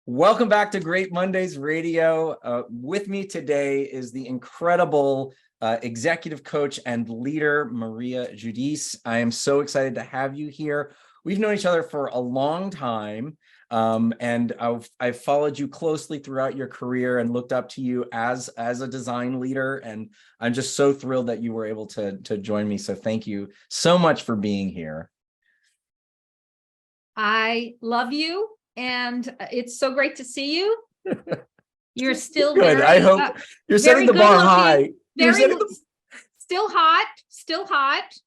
Welcome back to Great Mondays Radio. With me today is the incredible executive coach and leader, Maria Giudice. I am so excited to have you here. We've known each other for a long time, and I've followed you closely throughout your career and looked up to you as a design leader. And I'm just so thrilled that you were able to join me. So thank you so much for being here. I love you. And it's so great to see you. You're still good. I hope you're setting the bar high. Still hot, still positive.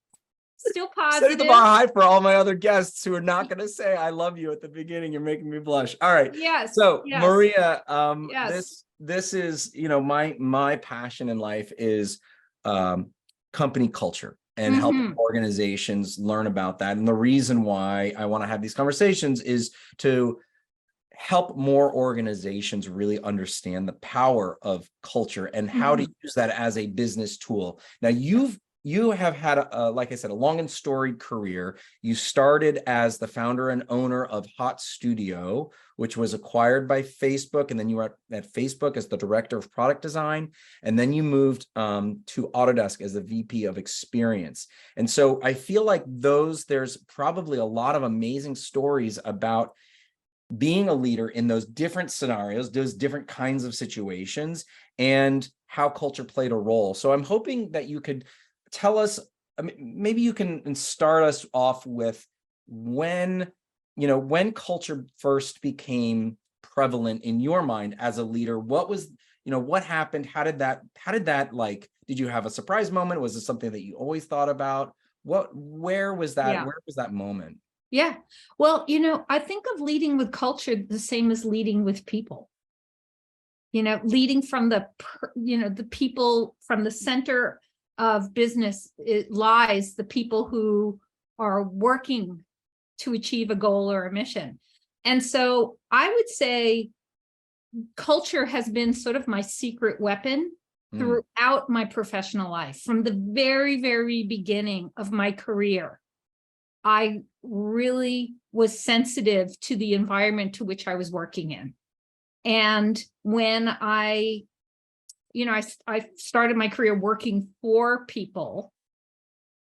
Setting the bar high for all my other guests who are not going to say I love you at the beginning. You're making me blush. All right. Yes. So yes. Maria, yes. this is, my passion in life is company culture and helping organizations learn about that. And the reason why I want to have these conversations is to help more organizations really understand the power of culture and how to use that as a business tool. Now, you have had, like I said, a long and storied career. You started as the founder and owner of Hot Studio, which was acquired by Facebook. And then you were at Facebook as the director of product design. And then you moved to Autodesk as the VP of experience. And so I feel like there's probably a lot of amazing stories about being a leader in those different scenarios, those different kinds of situations, and how culture played a role. So I'm hoping that you could tell us, maybe you can start us off with when culture first became prevalent in your mind as a leader. What was, what happened? How did that like, did you have a surprise moment? Was it something that you always thought about? Where was that? Yeah. Where was that moment? Yeah. Well, I think of leading with culture the same as leading with people. Leading from the people, from the center of business, it lies the people who are working to achieve a goal or a mission. And so I would say culture has been sort of my secret weapon throughout my professional life. From the very, very beginning of my career, I really was sensitive to the environment to which I was working in. And when I started my career working for people,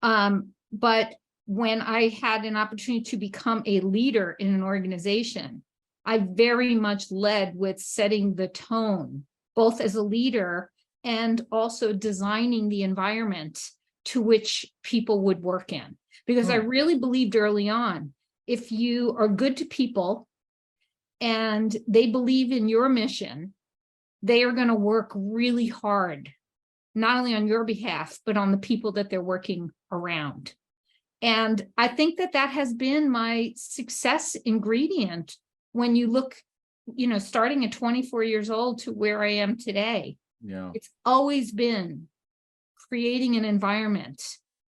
but when I had an opportunity to become a leader in an organization, I very much led with setting the tone, both as a leader and also designing the environment to which people would work in. Because I really believed early on, if you are good to people and they believe in your mission, they are going to work really hard, not only on your behalf, but on the people that they're working around. And I think that has been my success ingredient when you look, starting at 24 years old to where I am today. Yeah. It's always been creating an environment,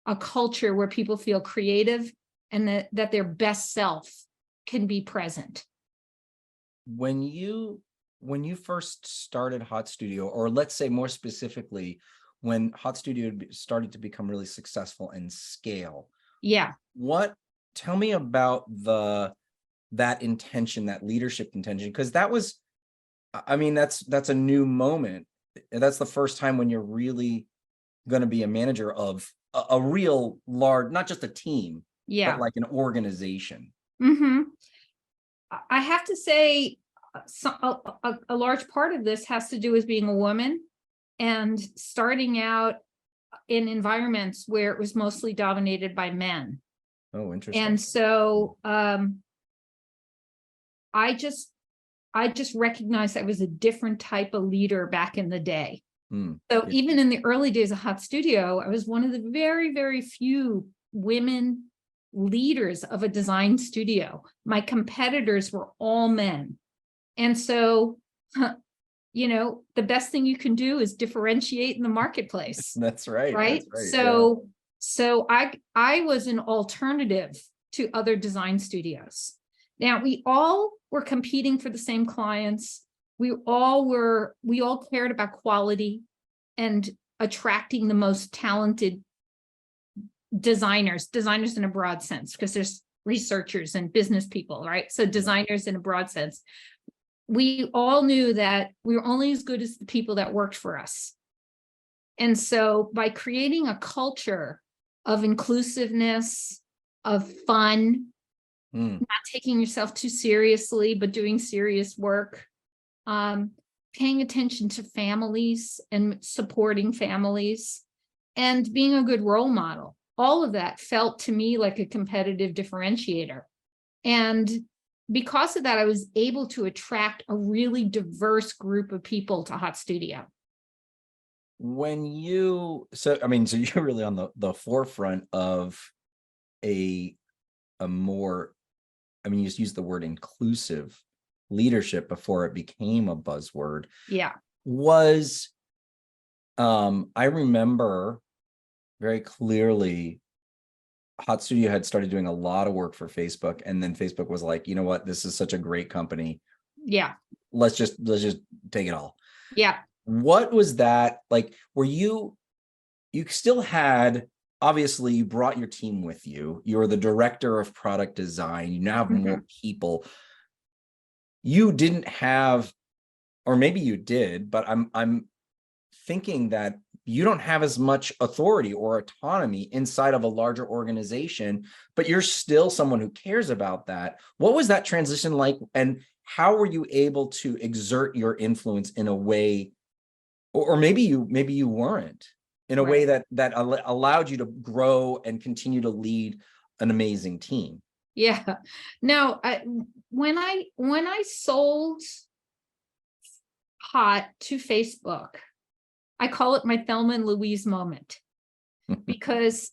a culture where people feel creative and that their best self can be present. When you first started Hot Studio, or let's say more specifically, when Hot Studio started to become really successful and scale. Yeah. Tell me about that intention, that leadership intention, because that's a new moment. That's the first time when you're really going to be a manager of a real large, not just a team, but like an organization. I have to say, a large part of this has to do with being a woman and starting out in environments where it was mostly dominated by men. Oh, interesting. And so I just recognized I was a different type of leader back in the day. So even in the early days of Hot Studio, I was one of the very, very few women leaders of a design studio. My competitors were all men. And so, the best thing you can do is differentiate in the marketplace. That's right. Right. That's right. So I was an alternative to other design studios. Now, we all were competing for the same clients. We all cared about quality and attracting the most talented designers in a broad sense, because there's researchers and business people, right? So designers in a broad sense. we all knew that we were only as good as the people that worked for us. And so by creating a culture of inclusiveness, of fun, not taking yourself too seriously, but doing serious work, paying attention to families and supporting families, and being a good role model. All of that felt to me like a competitive differentiator. And because of that, I was able to attract a really diverse group of people to Hot Studio. So you're really on the forefront of a more, you just used the word inclusive leadership before it became a buzzword. Yeah. I remember very clearly Hot Studio had started doing a lot of work for Facebook, and then Facebook was like, you know what, this is such a great company. Yeah. Let's just take it all. Yeah. What was that like? Were you still had, obviously you brought your team with you. You're the director of product design. You now have more people. You didn't have, or maybe you did, but I'm thinking that you don't have as much authority or autonomy inside of a larger organization, but you're still someone who cares about that. What was that transition like? And how were you able to exert your influence in a way, or maybe you weren't, in a way that allowed you to grow and continue to lead an amazing team? Yeah. No, when I sold Hot to Facebook, I call it my Thelma and Louise moment, because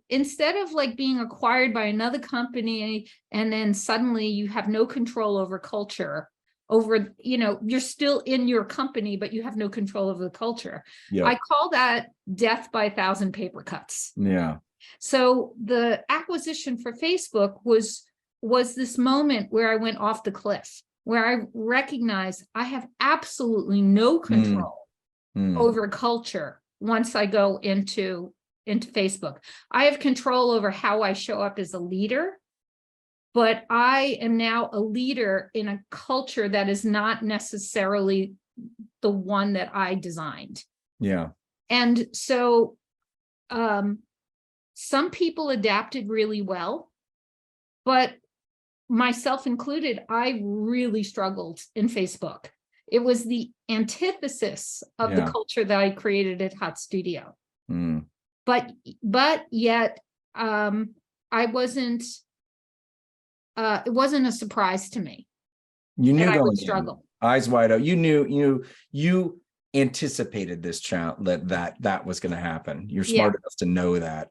instead of like being acquired by another company and then suddenly you have no control over culture, over, you're still in your company, but you have no control over the culture. Yeah. I call that death by 1,000 paper cuts. Yeah. So the acquisition for Facebook was this moment where I went off the cliff, where I recognized I have absolutely no control over culture once I go into Facebook. I have control over how I show up as a leader, but I am now a leader in a culture that is not necessarily the one that I designed. Yeah. And so some people adapted really well, but myself included, I really struggled in Facebook. It was the antithesis of the culture that I created at Hot Studio. But yet I wasn't, it wasn't a surprise to me. You knew that I going would in, struggle. eyes wide open. You anticipated this challenge, that was going to happen. You're smart enough to know that.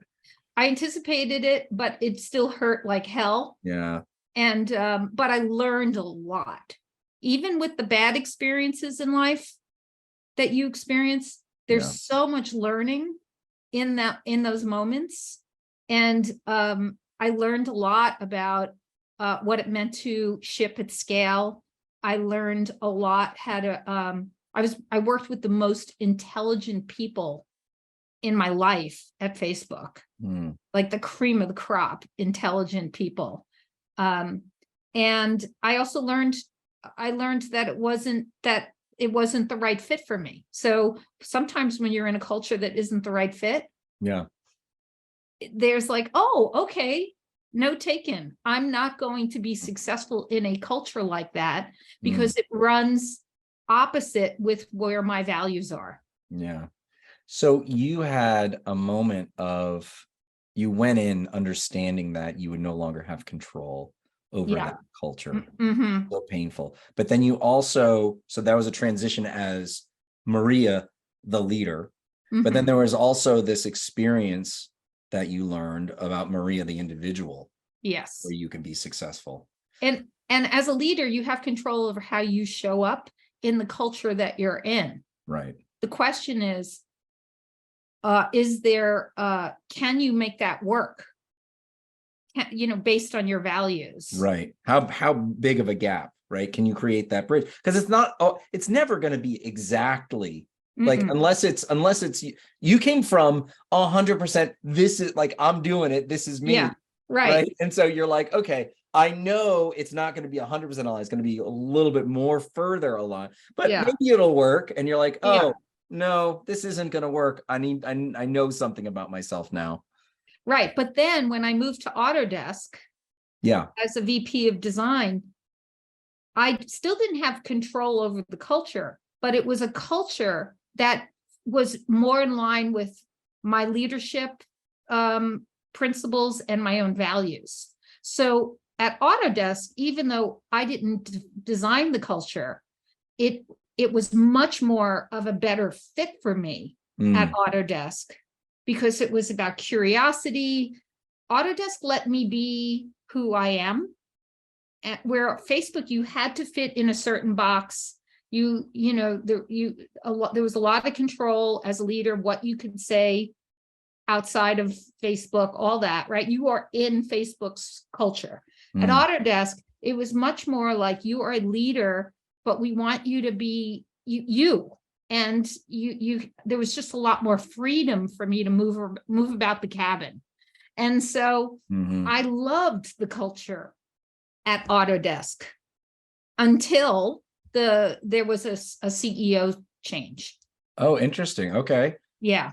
I anticipated it, but it still hurt like hell. Yeah. And but I learned a lot. Even with the bad experiences in life that you experience, there's so much learning in those moments. And I learned a lot about what it meant to ship at scale. I learned a lot how to, I worked with the most intelligent people in my life at Facebook, like the cream of the crop, intelligent people. And I also learned that it wasn't the right fit for me. So sometimes when you're in a culture that isn't the right fit, there's like, oh, okay, no taken. I'm not going to be successful in a culture like that because it runs opposite with where my values are. Yeah. So you had a moment of, you went in understanding that you would no longer have control over that culture. So painful. But then you also, so that was a transition as Maria, the leader. But then there was also this experience that you learned about Maria, the individual. Yes. Where you can be successful. And as a leader, you have control over how you show up in the culture that you're in. Right. The question is there, can you make that work? Based on your values. Right. How big of a gap, right? Can you create that bridge? Because it's never going to be exactly like, unless it's you came from 100%. This is like, I'm doing it. This is me. Yeah. Right. And so you're like, okay, I know it's not going to be 100% aligned. It's going to be a little bit more further aligned, but Yeah, maybe it'll work. And you're like, yeah, oh, no, this isn't going to work. I know something about myself now. right. But then when I moved to Autodesk Yeah. as a VP of design, I still didn't have control over the culture, but it was a culture that was more in line with my leadership principles and my own values. So at Autodesk, even though I didn't design the culture, it was much more of a better fit for me at Autodesk because it was about curiosity. Autodesk let me be who I am. Where Facebook, you had to fit in a certain box. There was a lot of control as a leader, what you could say outside of Facebook, all that, right? You are in Facebook's culture. At Autodesk, it was much more like you are a leader, but we want you to be you. And there was just a lot more freedom for me to move about the cabin. And so I loved the culture at Autodesk until there was a CEO change. Oh, interesting. Okay. Yeah.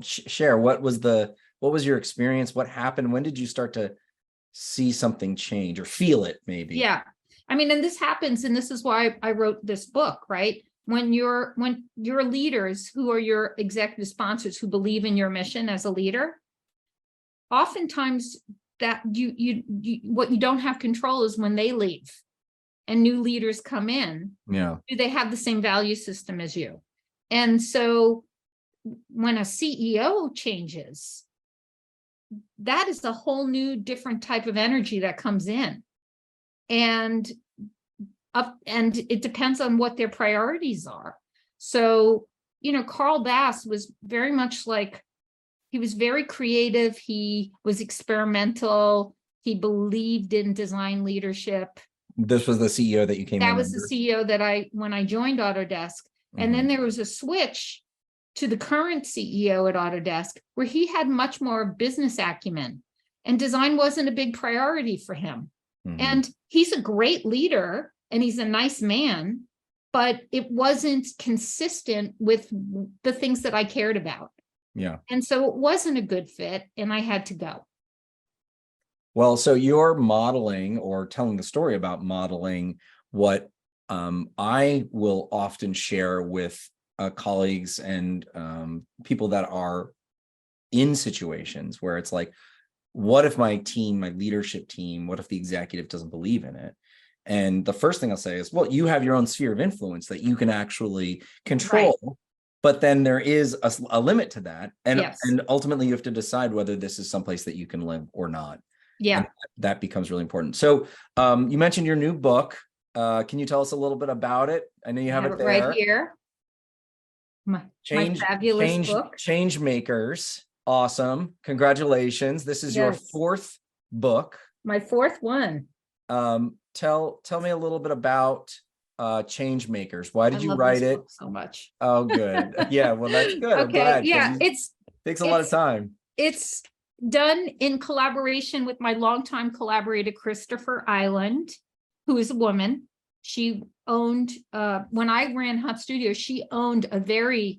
Share, what was your experience? What happened? When did you start to see something change or feel it maybe? Yeah. I mean, and this happens, and this is why I wrote this book, right? When your leaders who are your executive sponsors who believe in your mission as a leader, oftentimes that what you don't have control is when they leave and new leaders come in. Yeah. Do they have the same value system as you? And so when a CEO changes, that is a whole new different type of energy that comes in. And it depends on what their priorities are. So, Carl Bass was very much like, he was very creative. He was experimental. He believed in design leadership. This was the CEO that you came in That was under? the CEO that when I joined Autodesk. And then there was a switch to the current CEO at Autodesk, where he had much more business acumen and design wasn't a big priority for him. And he's a great leader and he's a nice man, but it wasn't consistent with the things that I cared about. Yeah. And so it wasn't a good fit and I had to go. Well, so you're modeling or telling the story about modeling what I will often share with colleagues and people that are in situations where it's like, what if my leadership team, what if the executive doesn't believe in it? And the first thing I'll say is, well, you have your own sphere of influence that you can actually control. Right. But then there is a limit to that. And, yes. And ultimately you have to decide whether this is someplace that you can live or not. Yeah. And that becomes really important. So you mentioned your new book. Can you tell us a little bit about it? I know you have it there. Right here. My fabulous book. Change Makers. Awesome. Congratulations. This is your fourth book. My fourth one. Tell me a little bit about Change Makers. Why did you write it? So much. Oh, good. Yeah, well, that's good. Okay. I'm glad. Yeah, it takes a lot of time. It's done in collaboration with my longtime collaborator, Christopher Island, who is a woman. She owned, when I ran Hut Studio, she owned a very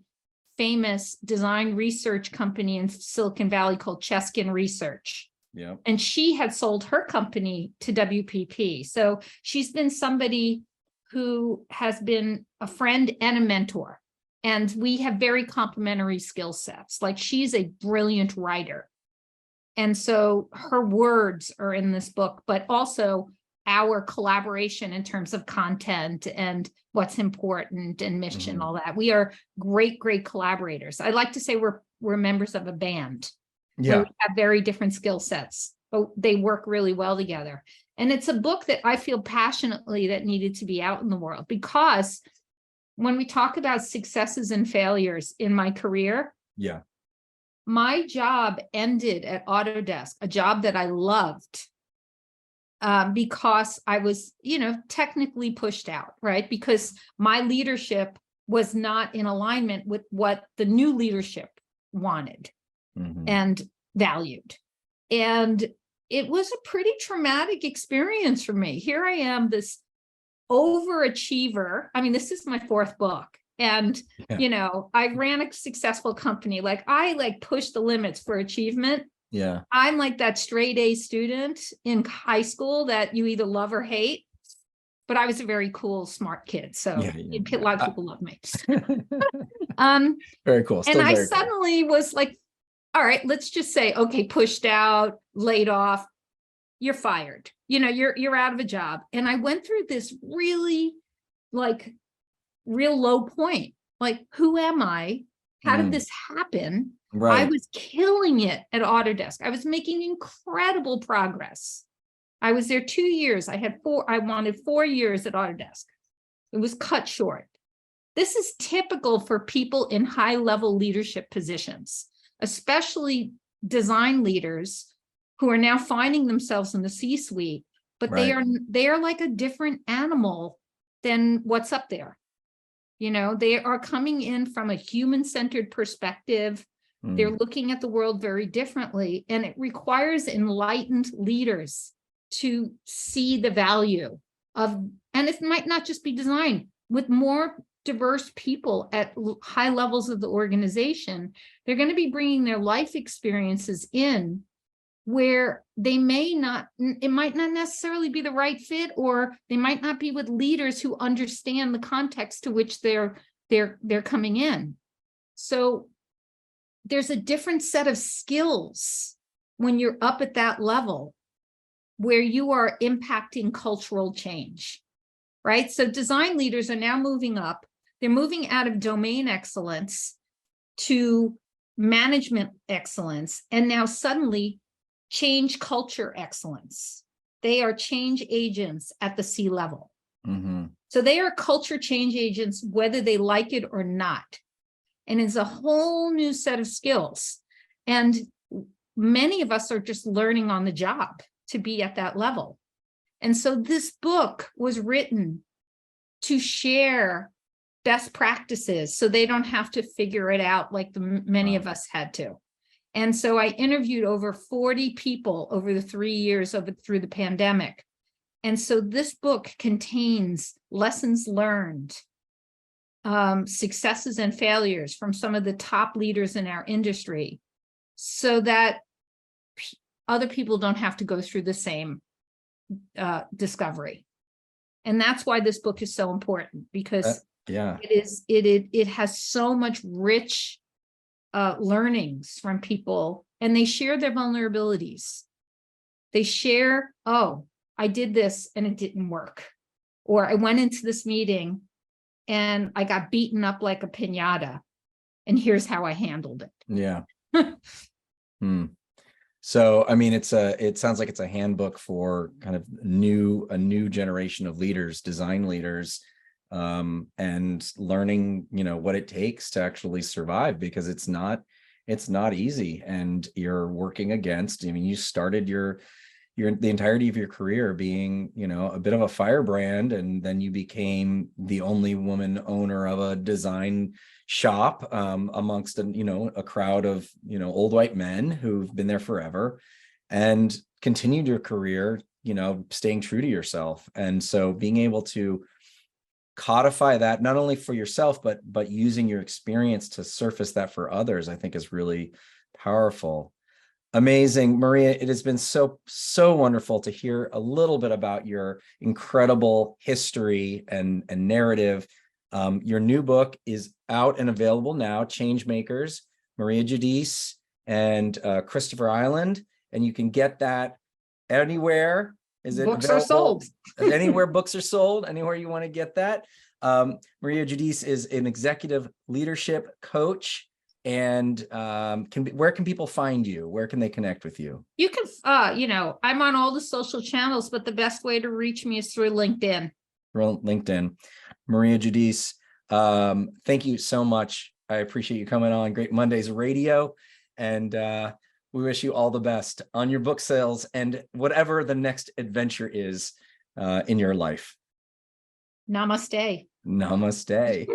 famous design research company in Silicon Valley called Cheskin Research. Yeah. And she had sold her company to WPP. So she's been somebody who has been a friend and a mentor. And we have very complementary skill sets. Like, she's a brilliant writer. And so her words are in this book, but also our collaboration in terms of content and what's important and mission, all that. We are great, great collaborators. I like to say we're members of a band. Yeah. We have very different skill sets, but they work really well together. And it's a book that I feel passionately that needed to be out in the world, because when we talk about successes and failures in my career, yeah, my job ended at Autodesk, a job that I loved, because I was, technically pushed out, right? Because my leadership was not in alignment with what the new leadership wanted and valued. And it was a pretty traumatic experience for me. Here I am, this overachiever. I mean, this is my fourth book. And, I ran a successful company. Like, I push the limits for achievement. Yeah. I'm like that straight A student in high school that you either love or hate. But I was a very cool, smart kid. So a lot of people love me. Very cool. Still, and I suddenly was like, all right, let's just say, okay, pushed out, laid off, you're fired. You're out of a job. And I went through this really real low point. Like, who am I? How did this happen? Right. I was killing it at Autodesk. I was making incredible progress. I was there 2 years. I wanted 4 years at Autodesk. It was cut short. This is typical for people in high-level leadership positions, especially design leaders who are now finding themselves in the C-suite, but they are like a different animal than what's up there. They are coming in from a human-centered perspective. They're looking at the world very differently, and it requires enlightened leaders to see the value of, and it might not just be design, with more diverse people at high levels of the organization, they're going to be bringing their life experiences in where it might not necessarily be the right fit, or they might not be with leaders who understand the context to which they're coming in. So there's a different set of skills when you're up at that level where you are impacting cultural change, right? So design leaders are now moving up. They're moving out of domain excellence to management excellence, and now suddenly change culture excellence. They are change agents at the C-level. So they are culture change agents, whether they like it or not. And it's a whole new set of skills. And many of us are just learning on the job to be at that level. And so this book was written to share best practices so they don't have to figure it out like many of us had to. And so I interviewed over 40 people over the 3 years through the pandemic. And so this book contains lessons learned, successes and failures from some of the top leaders in our industry, so that other people don't have to go through the same discovery. And that's why this book is so important, because it has so much rich learnings from people, and they share their vulnerabilities. They share, oh, I did this and it didn't work. Or I went into this meeting and I got beaten up like a piñata, and here's how I handled it. Yeah. So, I mean, it sounds like it's a handbook for kind of a new generation of leaders, design leaders, and learning, what it takes to actually survive, because it's not easy. And you're working against, you started the entirety of your career being, a bit of a firebrand, and then you became the only woman owner of a design shop, amongst a crowd of, old white men who've been there forever, and continued your career, staying true to yourself. And so being able to codify that not only for yourself, but using your experience to surface that for others, I think is really powerful. Amazing. Maria, it has been so wonderful to hear a little bit about your incredible history and narrative. Your new book is out and available now, Changemakers, Maria Giudice and Christopher Island, and you can get that anywhere. Is it books available? Are sold. Anywhere books are sold, anywhere you want to get that. Maria Giudice is an executive leadership coach. And where can people find you? Where can they connect with you? You can, I'm on all the social channels, but the best way to reach me is through LinkedIn. LinkedIn. Maria Giudice, thank you so much. I appreciate you coming on Great Mondays Radio, and we wish you all the best on your book sales and whatever the next adventure is in your life. Namaste. Namaste.